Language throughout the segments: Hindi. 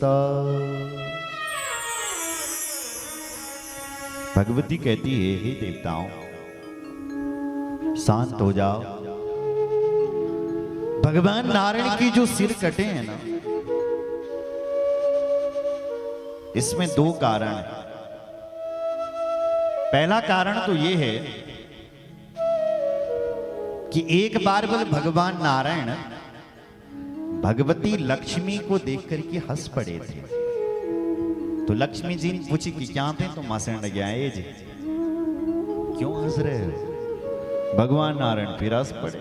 सीता। भगवती कहती है, हे देवताओं शांत हो जाओ। भगवान नारायण की जो सिर कटे हैं ना, इसमें दो कारण हैं। पहला कारण तो यह है कि एक बार बोले भगवान नारायण भगवती लक्ष्मी को देख करके हंस पड़े थे। तो लक्ष्मी जी ने पूछी कि क्या थे तुम हंसने लगे आए जी, क्यों हंस रहे हो? भगवान नारायण फिर हंस पड़े।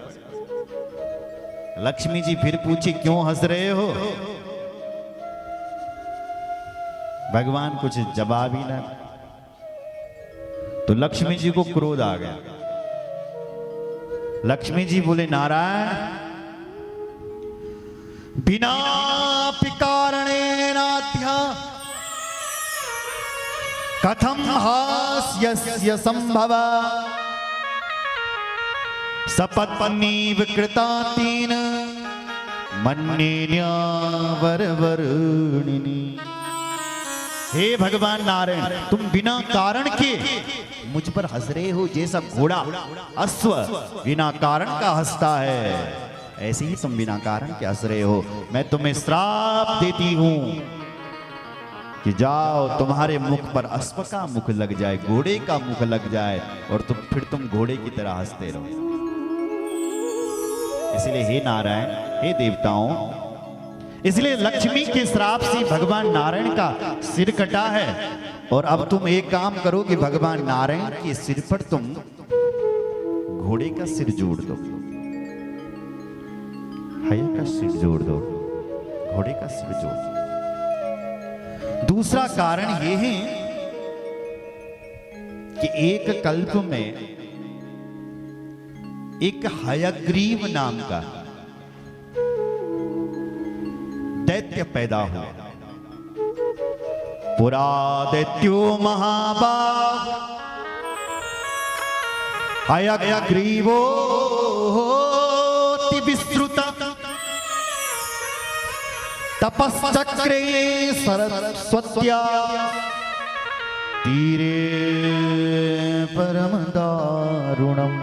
लक्ष्मी जी फिर पूछी क्यों हंस रहे हो? भगवान कुछ जवाब ही ना। तो लक्ष्मी जी को क्रोध आ गया। लक्ष्मी जी बोले नारायण बिना कारणेनाद्या कथम हास्यस्य संभव सपत्नीव कृतातीन मन्येन्या वरवर्णिनी। हे भगवान नारायण तुम बिना कारण के मुझ पर हंस रहे हो। जैसा घोड़ा अश्व बिना कारण का हंसता है, ऐसे ही तुम बिना कारण के हंस रहे हो। मैं तुम्हें श्राप देती हूं कि जाओ तुम्हारे मुख पर अश्व का मुख लग जाए, घोड़े का मुख लग जाए और फिर तुम घोड़े की तरह हंसते रहो। इसलिए हे नारायण, हे देवताओं, इसलिए लक्ष्मी के श्राप से भगवान नारायण का सिर कटा है। और अब तुम एक काम करो कि भगवान नारायण के सिर पर तुम घोड़े का सिर जोड़ दो, हया का सिर जोड़ दो, घोड़े का सिर जोड़ दो। दूसरा कारण यह है कि एक कल्प में एक हयग्रीव नाम का दैत्य पैदा हुआ। पुरा दैत्यो महाबाग हयग्रीवो विस्तृत तपश्चक्रे सरस्वत्या तीरे परम दारुणम।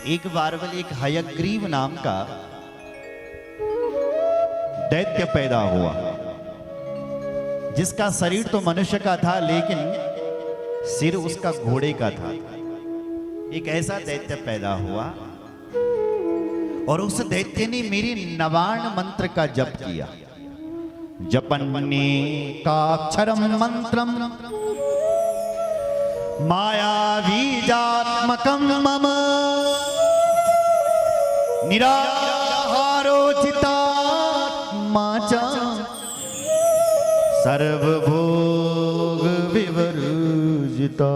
एक बार एक हयग्रीव नाम का दैत्य पैदा हुआ, जिसका शरीर तो मनुष्य का था लेकिन सिर उसका घोड़े का था। एक ऐसा दैत्य पैदा हुआ और उस दैत्य ने मेरे नवाण मंत्र का जप किया। जपन्नेकाक्षरम मंत्रम मायावीजात्मकं मम निराहारोचितात्मा च सर्वभोग विवर्जिता।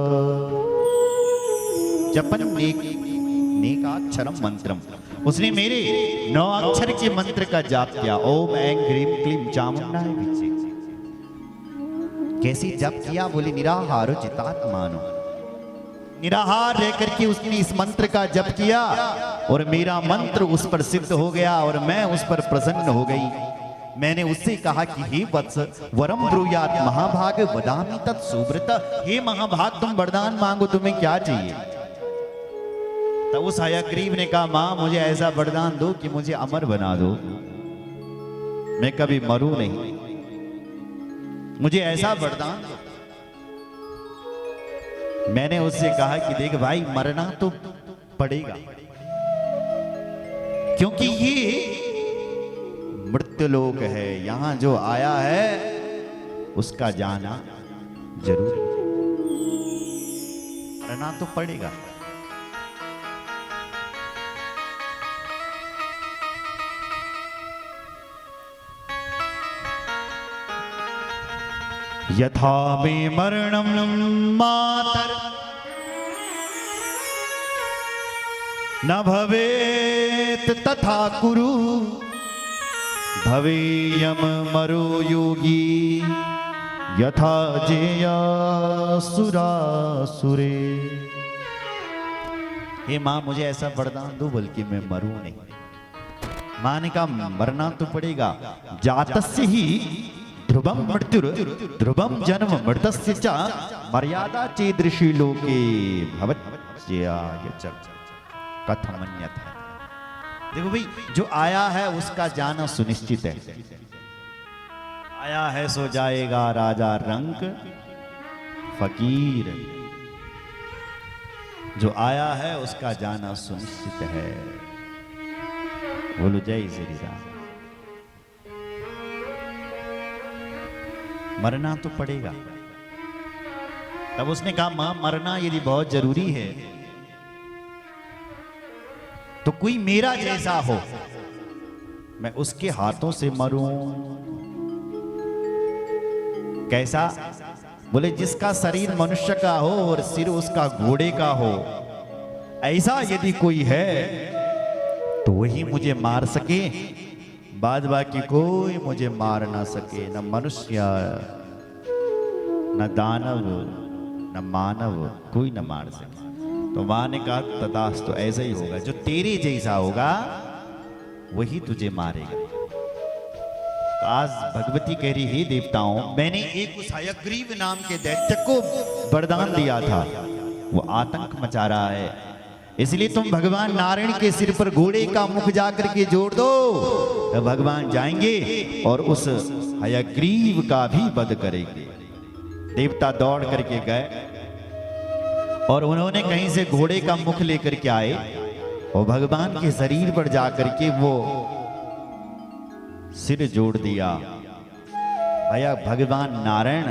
जपन्नेकाक्षरम मंत्रम, उसने मेरे 9 अक्षर के मंत्र का जाप किया। ओम ऐं ह्रीं क्लीं चामुंडाय विचे। कैसी जप किया? बोले निराहारो जितात्मानो, निराहार रह करके उसने इस मंत्र का जप किया और मेरा मंत्र उस पर सिद्ध हो गया और मैं उस पर प्रसन्न हो गई। मैंने उससे कहा कि हे वत्स वरम ब्रूयात महाभाग वदामि तत् सुब्रत। हे महाभाग तुम वरदान मांगो, तुम्हें क्या चाहिए? तो उस हयग्रीव ने कहा मां मुझे ऐसा वरदान दो कि मुझे अमर बना दो, मैं कभी मरूं नहीं, मुझे ऐसा वरदान दो। मैंने उससे कहा कि देख भाई मरना तो पड़ेगा, क्योंकि ये मृत्युलोक है, यहां जो आया है उसका जाना जरूर, मरना तो पड़ेगा। यथा मे मरणं मातर न भवेत् तथा कुरु भवेयम मरो योगी यथा जेयासुरासुरे। हे मां मुझे ऐसा वरदान दो बल्कि मैं मरूं नहीं, मां ने कहा मरना तो पड़ेगा। जातस्य ही ध्रुवम मृत्युर ध्रुवम जन्म मृतस्य च मर्यादा चीदृशी लोके भवत्याय च कथमन्यथा। देखो भाई, जो आया है उसका जाना सुनिश्चित है। आया है सो जाएगा राजा रंक फकीर। जो आया है उसका जाना सुनिश्चित है। बोलो जय श्री राम। मरना तो पड़ेगा। तब उसने कहा मां, मरना यदि बहुत जरूरी है तो कोई मेरा जैसा हो, मैं उसके हाथों से मरूं। कैसा? बोले जिसका शरीर मनुष्य का हो और सिर उसका घोड़े का हो, ऐसा यदि कोई है तो वही मुझे मार सके, बाद बाकी कोई मुझे मार ना सके। न मनुष्य, न दानव, न मानव, कोई न मार सके। तो मां ने कहा तथास्तु, तो ऐसा ही होगा। जो तेरे जैसा होगा वही तुझे मारेगा। तो आज भगवती कह रही, हे देवताओं, मैंने एक उस हयग्रीव नाम के दैत्य को वरदान दिया था, वो आतंक मचा रहा है। इसलिए तुम भगवान नारायण के सिर पर घोड़े का मुख जाकर के जोड़ दो, तो भगवान जाएंगे और उस हयग्रीव का भी वध करेंगे। देवता दौड़ करके गए और उन्होंने कहीं से घोड़े का मुख लेकर के आए और भगवान के शरीर पर जाकर के वो सिर जोड़ दिया। भैया भगवान नारायण